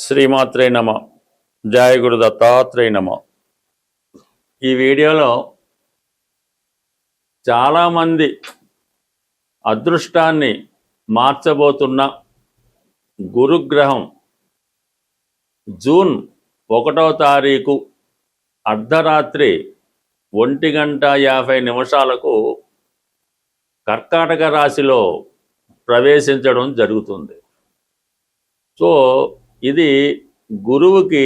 శ్రీమాత్రే నమ. జయ గురు దత్తాత్రేయ నమ. ఈ వీడియోలో చాలామంది అదృష్టాన్ని మార్చబోతున్న గురుగ్రహం జూన్ 1వ తారీఖు అర్ధరాత్రి 1:50 కర్కాటక రాశిలో ప్రవేశించడం జరుగుతుంది. సో ఇది గురువుకి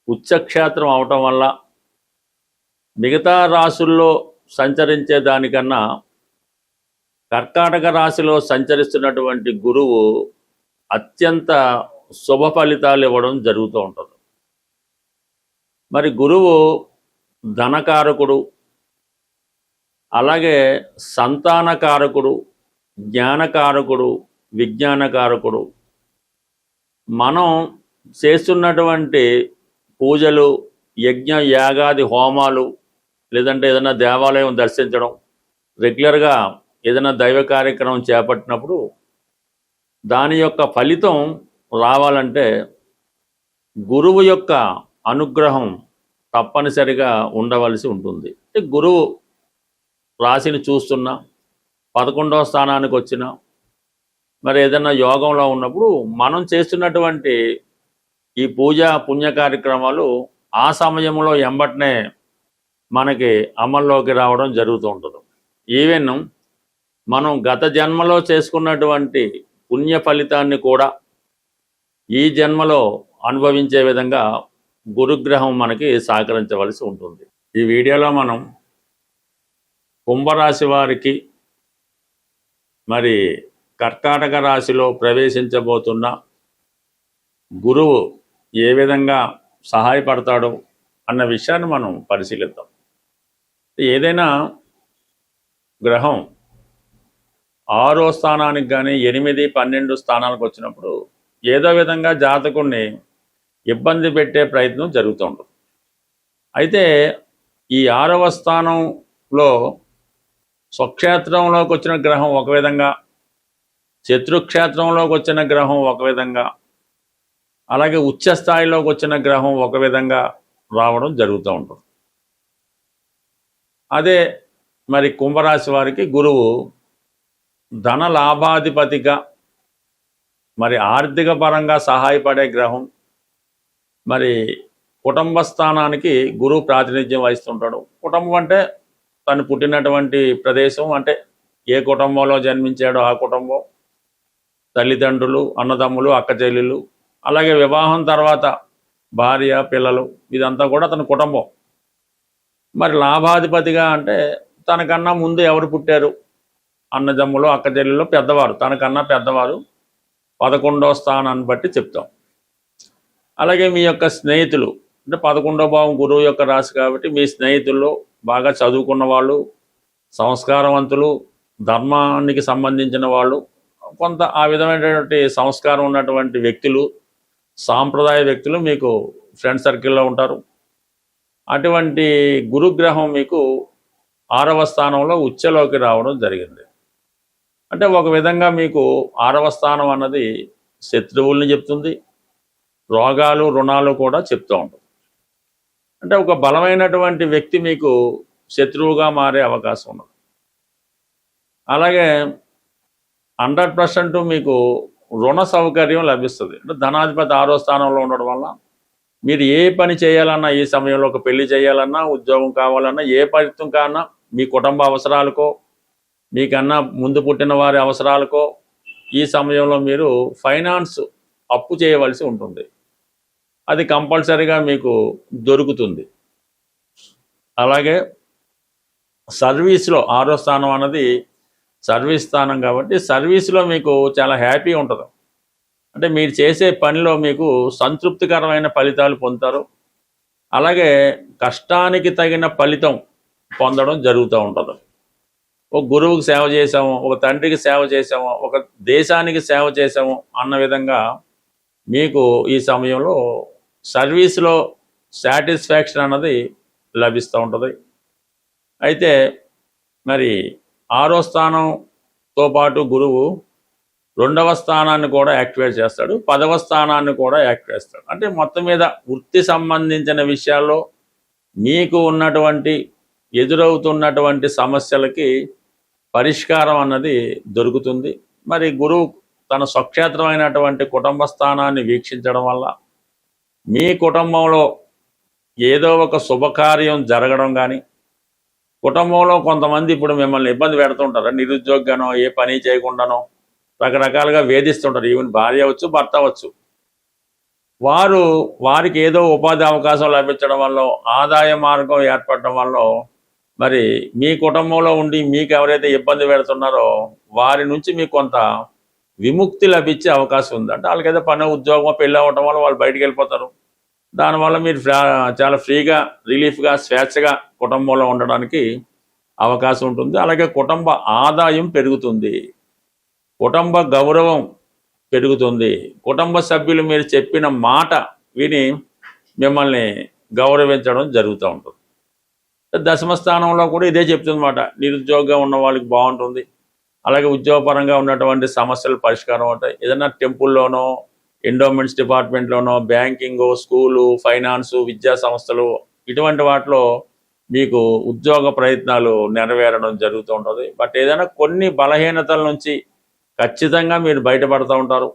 ఉచ్చక్షేత్రం అవటం వల్ల మిగతా రాశుల్లో సంచరించే దానికన్నా కర్కాటక రాశిలో సంచరిస్తున్నటువంటి గురువు అత్యంత శుభ ఫలితాలు ఇవ్వడం జరుగుతూ ఉంటుంది. మరి గురువు ధనకారకుడు, అలాగే సంతానకారకుడు, జ్ఞానకారకుడు, విజ్ఞానకారకుడు. మనం చేస్తున్నటువంటి పూజలు, యజ్ఞ యాగాది హోమాలు, లేదంటే ఏదైనా దేవాలయం దర్శించడం, రెగ్యులర్గా ఏదైనా దైవ కార్యక్రమం చేపట్టినప్పుడు దాని యొక్క ఫలితం రావాలంటే గురువు యొక్క అనుగ్రహం తప్పనిసరిగా ఉండవలసి ఉంటుంది. గురువు రాశిని చూస్తున్నా, 11వ స్థానానికి వచ్చినా, మరి ఏదైనా యోగంలో ఉన్నప్పుడు మనం చేస్తున్నటువంటి ఈ పూజ పుణ్య కార్యక్రమాలు ఆ సమయంలో ఎంబటనే మనకి అమల్లోకి రావడం జరుగుతూ ఉంటుంది. ఈవెన్ మనం గత జన్మలో చేసుకున్నటువంటి పుణ్య ఫలితాన్ని కూడా ఈ జన్మలో అనుభవించే విధంగా గురుగ్రహం మనకి సహకరించవలసి ఉంటుంది. ఈ వీడియోలో మనం కుంభరాశి వారికి మరి కర్కాటక రాశిలో ప్రవేశించబోతున్న గురువు ఏ విధంగా సహాయపడతాడో అన్న విషయాన్ని మనం పరిశీలిద్దాం. ఏదైనా గ్రహం 6వ స్థానానికి కానీ 8, 12 స్థానాలకు వచ్చినప్పుడు ఏదో విధంగా జాతకుడిని ఇబ్బంది పెట్టే ప్రయత్నం జరుగుతూ ఉంటుంది. అయితే ఈ 6వ స్థానంలో స్వక్షేత్రంలోకి వచ్చిన గ్రహం ఒక విధంగా, శత్రుక్షేత్రంలోకి వచ్చిన గ్రహం ఒక విధంగా, అలాగే ఉచ్చ స్థాయిలోకి వచ్చిన గ్రహం ఒక విధంగా రావడం జరుగుతూ ఉంటుంది. అదే మరి కుంభరాశి వారికి గురువు ధన లాభాధిపతిగా, మరి ఆర్థిక పరంగా సహాయపడే గ్రహం. మరి కుటుంబ స్థానానికి గురువు ప్రాతినిధ్యం వహిస్తుంటాడు. కుటుంబం అంటే తను పుట్టినటువంటి ప్రదేశం, అంటే ఏ కుటుంబంలో జన్మించాడో ఆ కుటుంబం, తల్లిదండ్రులు, అన్నదమ్ములు, అక్క చెల్లెళ్ళు, అలాగే వివాహం తర్వాత భార్య, పిల్లలు, ఇదంతా కూడా తన కుటుంబం. మరి లాభాధిపతిగా అంటే తనకన్నా ముందు ఎవరు పుట్టారు, అన్నదమ్ములు, అక్క చెల్లెళ్ళు, పెద్దవారు, తనకన్నా పెద్దవారు 11వ స్థానాన్ని బట్టి చెప్తాం. అలాగే మీ యొక్క స్నేహితులు, అంటే 11వ భావం గురువు యొక్క రాశి కాబట్టి మీ స్నేహితుల్లో బాగా చదువుకున్న వాళ్ళు, సంస్కారవంతులు, ధర్మానికి సంబంధించిన వాళ్ళు, కొంత ఆ విధమైనటువంటి సంస్కారం ఉన్నటువంటి వ్యక్తులు, సాంప్రదాయ వ్యక్తులు మీకు ఫ్రెండ్ సర్కిల్లో ఉంటారు. అటువంటి గురుగ్రహం మీకు 6వ స్థానంలో ఉచ్చలోకి రావడం జరిగింది. అంటే ఒక విధంగా మీకు 6వ స్థానం అన్నది శత్రువుల్ని చెప్తుంది, రోగాలు, రుణాలు కూడా చెప్తూ ఉంటుంది. అంటే ఒక బలమైనటువంటి వ్యక్తి మీకు శత్రువుగా మారే అవకాశం ఉన్నది. అలాగే 100% మీకు రుణ సౌకర్యం లభిస్తుంది. అంటే ధనాధిపతి 6వ స్థానంలో ఉండడం వల్ల మీరు ఏ పని చేయాలన్నా, ఈ సమయంలో ఒక పెళ్లి చేయాలన్నా, ఉద్యోగం కావాలన్నా, ఏ ప్రయత్నం కాన్నా, మీ కుటుంబ అవసరాలకో, మీకన్నా ముందు పుట్టిన వారి అవసరాలకో ఈ సమయంలో మీరు ఫైనాన్స్ అప్పు చేయవలసి ఉంటుంది. అది కంపల్సరీగా మీకు దొరుకుతుంది. అలాగే సర్వీస్లో 6వ స్థానం అన్నది సర్వీస్ స్థానం కాబట్టి సర్వీస్లో మీకు చాలా హ్యాపీ ఉంటుంది. అంటే మీరు చేసే పనిలో మీకు సంతృప్తికరమైన ఫలితాలు పొందుతారు. అలాగే కష్టానికి తగిన ఫలితం పొందడం జరుగుతూ ఉంటుంది. ఒక గురువుకి సేవ చేసాము, ఒక తండ్రికి సేవ చేసాము, ఒక దేశానికి సేవ చేసాము అన్న విధంగా మీకు ఈ సమయంలో సర్వీస్లో సాటిస్ఫాక్షన్ అన్నది లభిస్తూ ఉంటుంది. అయితే మరి 6వ స్థానంతో పాటు గురువు రెండవ స్థానాన్ని కూడా యాక్టివేట్ చేస్తాడు, 10వ స్థానాన్ని కూడా యాక్టివేట్ చేస్తాడు. అంటే మొత్తం మీద వృత్తి సంబంధించిన విషయాల్లో మీకు ఉన్నటువంటి ఎదురవుతున్నటువంటి సమస్యలకి పరిష్కారం అన్నది దొరుకుతుంది. మరి గురువు తన స్వక్షేత్రమైనటువంటి కుటుంబ స్థానాన్ని వీక్షించడం వల్ల మీ కుటుంబంలో ఏదో ఒక శుభకార్యం జరగడం కానీ, కుటుంబంలో కొంతమంది ఇప్పుడు మిమ్మల్ని ఇబ్బంది పెడుతుంటారు, నిరుద్యోగిగానో ఏ పని చేయకుండానో రకరకాలుగా వేధిస్తుంటారు. ఈవెన్ భార్య అవచ్చు, భర్త అవచ్చు. వారికి ఏదో ఉపాధి అవకాశం లభించడం వల్ల, ఆదాయ మార్గం ఏర్పడడం వల్ల మరి మీ కుటుంబంలో ఉండి మీకు ఎవరైతే ఇబ్బంది పెడుతున్నారో వారి నుంచి మీకు కొంత విముక్తి లభించే అవకాశం ఉంది. అంటే వాళ్ళకైతే పని, ఉద్యోగం, పెళ్ళి అవ్వటం వల్ల వాళ్ళు బయటికి వెళ్ళిపోతారు. దానివల్ల మీరు చాలా ఫ్రీగా, రిలీఫ్గా, స్వేచ్ఛగా కుటుంబంలో ఉండడానికి అవకాశం ఉంటుంది. అలాగే కుటుంబ ఆదాయం పెరుగుతుంది, కుటుంబ గౌరవం పెరుగుతుంది. కుటుంబ సభ్యులు మీరు చెప్పిన మాట విని మిమ్మల్ని గౌరవించడం జరుగుతూ ఉంటుంది. దశమ స్థానంలో కూడా ఇదే చెప్తుందన్నమాట. నిరుద్యోగంగా ఉన్న వాళ్ళకి బాగుంటుంది. అలాగే ఉద్యోగపరంగా ఉన్నటువంటి సమస్యలు పరిష్కారం అవుతాయి. ఏదైనా టెంపుల్లోనో, ఎండోమెంట్స్ డిపార్ట్మెంట్లోనో, బ్యాంకింగ్, స్కూలు, ఫైనాన్సు, విద్యా సంస్థలు ఇటువంటి వాటిలో మీకు ఉద్యోగ ప్రయత్నాలు నెరవేరడం జరుగుతూ ఉంటుంది. బట్ ఏదైనా కొన్ని బలహీనతల నుంచి ఖచ్చితంగా మీరు బయటపడుతూ ఉంటారు.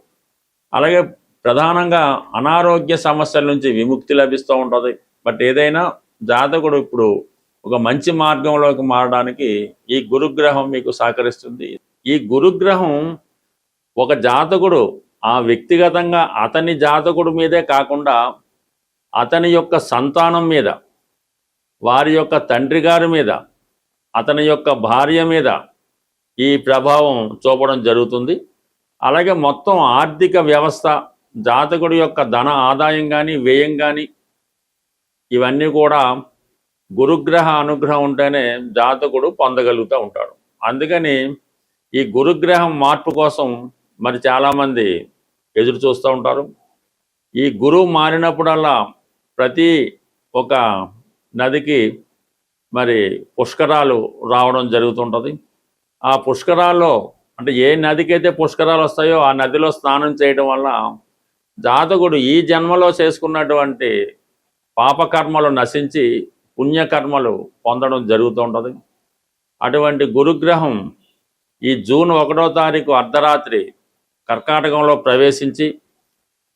అలాగే ప్రధానంగా అనారోగ్య సమస్యల నుంచి విముక్తి లభిస్తూ ఉంటుంది. బట్ ఏదైనా జాతకుడు ఇప్పుడు ఒక మంచి మార్గంలోకి మారడానికి ఈ గురుగ్రహం మీకు సహకరిస్తుంది. ఈ గురుగ్రహం ఒక జాతకుడు ఆ వ్యక్తిగతంగా అతని జాతకుడు మీదే కాకుండా అతని యొక్క సంతానం మీద, వారి యొక్క తండ్రి గారి మీద, అతని యొక్క భార్య మీద ఈ ప్రభావం చూపడం జరుగుతుంది. అలాగే మొత్తం ఆర్థిక వ్యవస్థ, జాతకుడి యొక్క ధన ఆదాయం కానీ, వ్యయం కానీ ఇవన్నీ కూడా గురుగ్రహ అనుగ్రహం ఉంటేనే జాతకుడు పొందగలుగుతూ ఉంటాడు. అందుకని ఈ గురుగ్రహం మార్పు కోసం మరి చాలామంది ఎదురు చూస్తూ ఉంటారు. ఈ గురువు మారినప్పుడల్లా ప్రతి ఒక నదికి మరి పుష్కరాలు రావడం జరుగుతుంటుంది. ఆ పుష్కరాల్లో అంటే ఏ నదికైతే పుష్కరాలు వస్తాయో ఆ నదిలో స్నానం చేయడం వల్ల జాతకుడు ఈ జన్మలో చేసుకున్నటువంటి పాపకర్మలు నశించి పుణ్యకర్మలు పొందడం జరుగుతూ ఉంటుంది. అటువంటి గురుగ్రహం ఈ జూన్ 1వ తారీఖు అర్ధరాత్రి కర్కాటకంలో ప్రవేశించి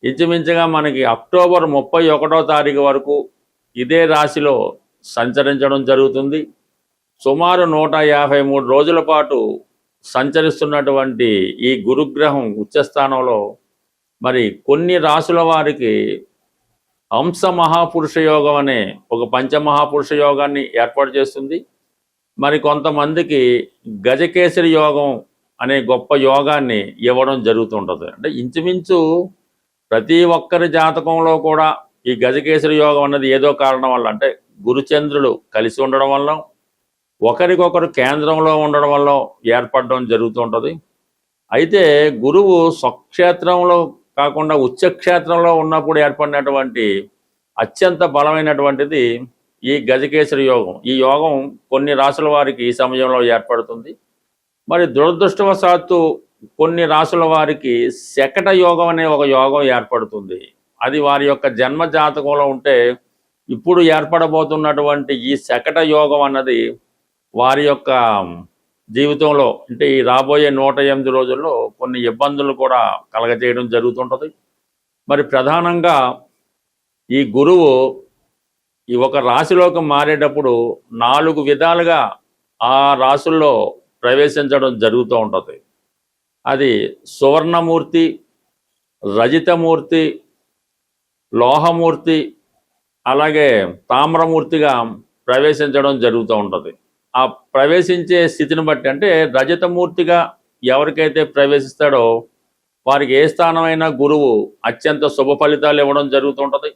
ఇంచుమించుగా మనకి అక్టోబర్ 31వ తారీఖు వరకు ఇదే రాశిలో సంచరించడం జరుగుతుంది. సుమారు 153 రోజుల పాటు సంచరిస్తున్నటువంటి ఈ గురుగ్రహం ఉచ్చస్థానంలో మరి కొన్ని రాశుల వారికి హంస మహాపురుష యోగం అనే ఒక పంచమహాపురుష యోగాన్ని ఏర్పాటు చేస్తుంది. మరి కొంతమందికి గజకేసరి యోగం అనే గొప్ప యోగాన్ని ఇవ్వడం జరుగుతుంటుంది. అంటే ఇంచుమించు ప్రతి ఒక్కరి జాతకంలో కూడా ఈ గజకేసరి యోగం అన్నది ఏదో కారణం వల్ల, అంటే గురుచంద్రులు కలిసి ఉండడం వల్ల, ఒకరికొకరు కేంద్రంలో ఉండడం వల్ల ఏర్పడడం జరుగుతుంటుంది. అయితే గురువు స్వక్షేత్రంలో కాకుండా ఉచ్చక్షేత్రంలో ఉన్నప్పుడు ఏర్పడినటువంటి అత్యంత బలమైనటువంటిది ఈ గజకేసరి యోగం. ఈ యోగం కొన్ని రాసుల వారికి ఈ సమయంలో ఏర్పడుతుంది. మరి దురదృష్టవశాత్తు కొన్ని రాసుల వారికి శకట యోగం అనే ఒక యోగం ఏర్పడుతుంది. అది వారి యొక్క జన్మ జాతకంలో ఉంటే ఇప్పుడు ఏర్పడబోతున్నటువంటి ఈ శకట యోగం అన్నది వారి యొక్క జీవితంలో అంటే ఈ రాబోయే 108 రోజుల్లో కొన్ని ఇబ్బందులు కూడా కలగజేయడం జరుగుతుంటుంది. మరి ప్రధానంగా ఈ గురువు ఈ ఒక రాశిలోకి మారేటప్పుడు 4 విధాలుగా ఆ రాశుల్లో ప్రవేశించడం జరుగుతూ ఉంటుంది. అది సువర్ణమూర్తి, రజితమూర్తి, లోహమూర్తి, అలాగే తామ్రమూర్తిగా ప్రవేశించడం జరుగుతూ ఉంటుంది. ఆ ప్రవేశించే స్థితిని బట్టి అంటే రజతమూర్తిగా ఎవరికైతే ప్రవేశిస్తాడో వారికి ఏ స్థానమైనా గురువు అత్యంత శుభ ఫలితాలు ఇవ్వడం జరుగుతుంటుంది.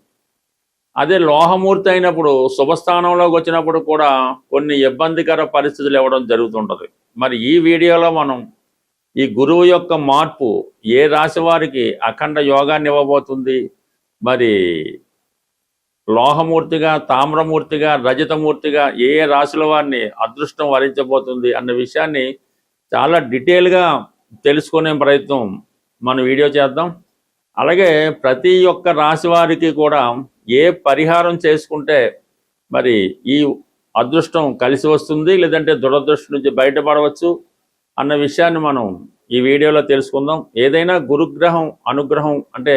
అదే లోహమూర్తి అయినప్పుడు శుభస్థానంలోకి వచ్చినప్పుడు కూడా కొన్ని ఇబ్బందికర పరిస్థితులు ఇవ్వడం జరుగుతుంటుంది. మరి ఈ వీడియోలో మనం ఈ గురువు యొక్క మార్పు ఏ రాశి వారికి అఖండ యోగాన్ని ఇవ్వబోతుంది, మరి లోహమూర్తిగా, తామ్రమూర్తిగా, రజతమూర్తిగా ఏ ఏ రాశుల వారిని అదృష్టం వరించబోతుంది అన్న విషయాన్ని చాలా డీటెయిల్గా తెలుసుకునే ప్రయత్నం మనం వీడియో చేద్దాం. అలాగే ప్రతి ఒక్క రాశి వారికి కూడా ఏ పరిహారం చేసుకుంటే మరి ఈ అదృష్టం కలిసి వస్తుంది, లేదంటే దురదృష్టం నుంచి బయటపడవచ్చు అన్న విషయాన్ని మనం ఈ వీడియోలో తెలుసుకుందాం. ఏదైనా గురుగ్రహం అనుగ్రహం అంటే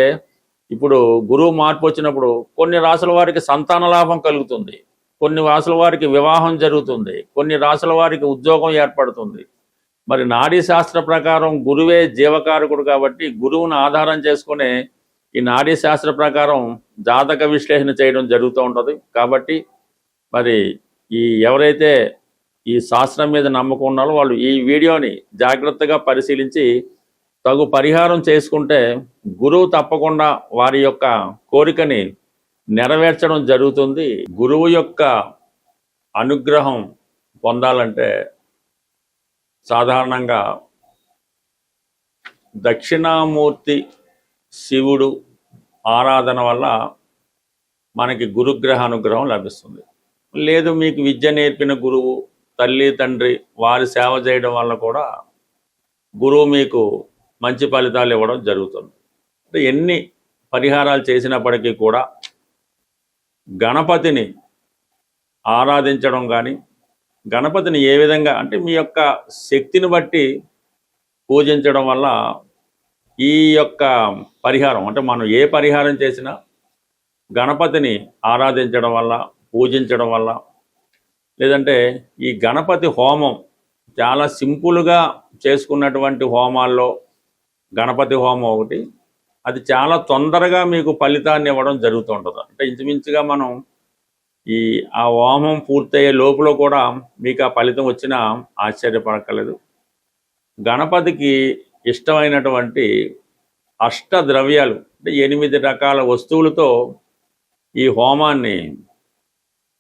ఇప్పుడు గురువు మార్పు వచ్చినప్పుడు కొన్ని రాసుల వారికి సంతాన లాభం కలుగుతుంది, కొన్ని రాసుల వారికి వివాహం జరుగుతుంది, కొన్ని రాసుల వారికి ఉద్యోగం ఏర్పడుతుంది. మరి నాడీ శాస్త్ర ప్రకారం గురువే జీవకారకుడు కాబట్టి గురువును ఆధారం చేసుకునే ఈ నాడీ శాస్త్ర ప్రకారం జాతక విశ్లేషణ చేయడం జరుగుతూ ఉంటుంది. కాబట్టి మరి ఎవరైతే ఈ శాస్త్రం మీద నమ్మకం ఉన్నారో వాళ్ళు ఈ వీడియోని జాగ్రత్తగా పరిశీలించి తగు పరిహారం చేసుకుంటే గురువు తప్పకుండా వారి యొక్క కోరికని నెరవేర్చడం జరుగుతుంది. గురువు యొక్క అనుగ్రహం పొందాలంటే సాధారణంగా దక్షిణామూర్తి శివుడు ఆరాధన వల్ల మనకి గురుగ్రహ అనుగ్రహం లభిస్తుంది. లేదు మీకు విద్య నేర్పిన గురువు, తల్లి తండ్రి వారి సేవ చేయడం వల్ల కూడా గురువు మీకు మంచి ఫలితాలు ఇవ్వడం జరుగుతుంది. ఎన్ని పరిహారాలు చేసినప్పటికీ కూడా గణపతిని ఆరాధించడం కానీ, గణపతిని ఏ విధంగా అంటే మీ యొక్క శక్తిని బట్టి పూజించడం వల్ల ఈ యొక్క పరిహారం అంటే మనం ఏ పరిహారం చేసినా గణపతిని ఆరాధించడం వల్ల, పూజించడం వల్ల, లేదంటే ఈ గణపతి హోమం చాలా సింపుల్గా చేసుకున్నటువంటి హోమాల్లో గణపతి హోమం ఒకటి, అది చాలా తొందరగా మీకు ఫలితాన్ని ఇవ్వడం జరుగుతుంటుంది. అంటే ఇంచుమించుగా మనం ఆ హోమం పూర్తయ్యే లోపల కూడా మీకు ఆ ఫలితం వచ్చినా ఆశ్చర్యపడక్కర్లేదు. గణపతికి ఇష్టమైనటువంటి అష్టద్రవ్యాలు అంటే 8 రకాల వస్తువులతో ఈ హోమాన్ని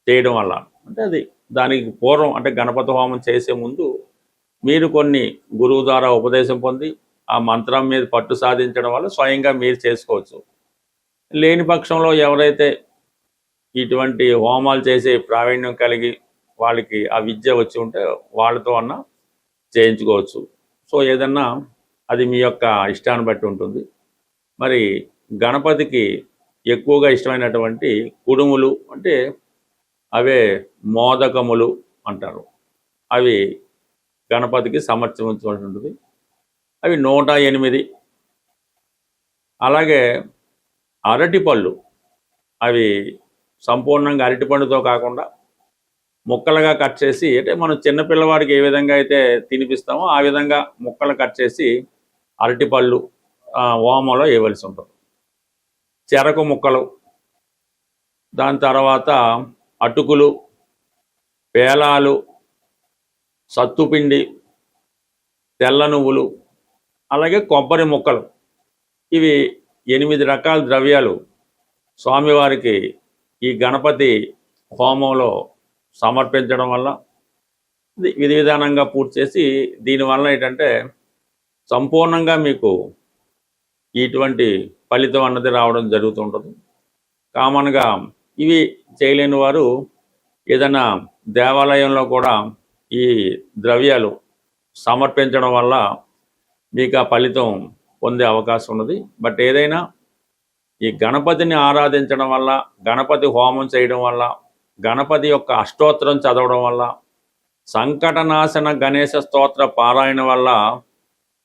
చేయడం వల్ల అంటే దానికి పూర్వం అంటే గణపతి హోమం చేసే ముందు మీరు కొన్ని గురువు ద్వారా ఉపదేశం పొంది ఆ మంత్రం మీద పట్టు సాధించడం వల్ల స్వయంగా మీరు చేసుకోవచ్చు. లేని పక్షంలో ఎవరైతే ఇటువంటి హోమాలు చేసే ప్రావీణ్యం కలిగి వాళ్ళకి ఆ విద్య వచ్చి ఉంటే వాళ్ళతో అన్నా చేయించుకోవచ్చు. సో ఏదన్నా అది మీ యొక్క ఇష్టాన్ని బట్టి ఉంటుంది. మరి గణపతికి ఎక్కువగా ఇష్టమైనటువంటి కుడుములు అంటే అవే మోదకములు అంటారు, అవి గణపతికి సమర్పించవలసి ఉంటుంది. అవి 108. అలాగే అరటిపళ్ళు, అవి సంపూర్ణంగా అరటిపండుతో కాకుండా ముక్కలుగా కట్ చేసి అంటే మనం చిన్నపిల్లవాడికి ఏ విధంగా అయితే తినిపిస్తామో ఆ విధంగా ముక్కలు కట్ చేసి అరటిపళ్ళు హోమంలో వేయవలసి ఉంటుంది. చెరకు ముక్కలు, దాని తర్వాత అటుకులు, పేలాలు, సత్తుపిండి, తెల్ల నువ్వులు, అలాగే కొబ్బరి ముక్కలు, ఇవి 8 రకాల ద్రవ్యాలు స్వామివారికి ఈ గణపతి హోమంలో సమర్పించడం వల్ల విధి విధానంగా పూర్తి చేసి దీనివల్ల ఏంటంటే సంపూర్ణంగా మీకు ఇటువంటి ఫలితం అన్నది రావడం జరుగుతుంటుంది. కామన్గా ఇవి చేయలేని వారు ఏదైనా దేవాలయంలో కూడా ఈ ద్రవ్యాలు సమర్పించడం వల్ల మీకు ఆ ఫలితం పొందే అవకాశం ఉన్నది. బట్ ఏదైనా ఈ గణపతిని ఆరాధించడం వల్ల, గణపతి హోమం చేయడం వల్ల, గణపతి యొక్క అష్టోత్తరం చదవడం వల్ల, సంకటనాశన గణేశ స్తోత్ర పారాయణ వల్ల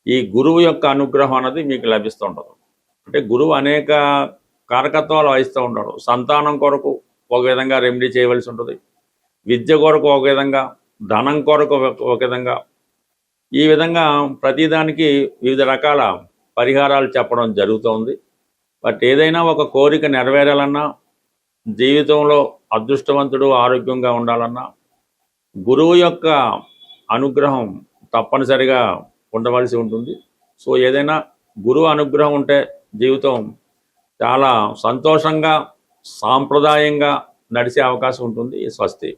ఈ గురువు యొక్క అనుగ్రహం అనేది మీకు లభిస్తుంటుంది. అంటే గురువు అనేక కారకత్వాలు వహిస్తూ ఉంటాడు. సంతానం కొరకు ఒక విధంగా రెమెడీ చేయవలసి ఉంటుంది, విద్య కొరకు ఒక విధంగా, ధనం కొరకు ఒక విధంగా, ఈ విధంగా ప్రతిదానికి వివిధ రకాల పరిహారాలు చెప్పడం జరుగుతుంది. బట్ ఏదైనా ఒక కోరిక నెరవేరాలన్నా, జీవితంలో అదృష్టవంతుడు ఆరోగ్యంగా ఉండాలన్నా గురువు యొక్క అనుగ్రహం తప్పనిసరిగా ఉండవలసి ఉంటుంది. సో ఏదైనా గురువు అనుగ్రహం ఉంటే జీవితం చాలా సంతోషంగా, సాంప్రదాయంగా నడిచే అవకాశం ఉంటుంది. స్వస్తి.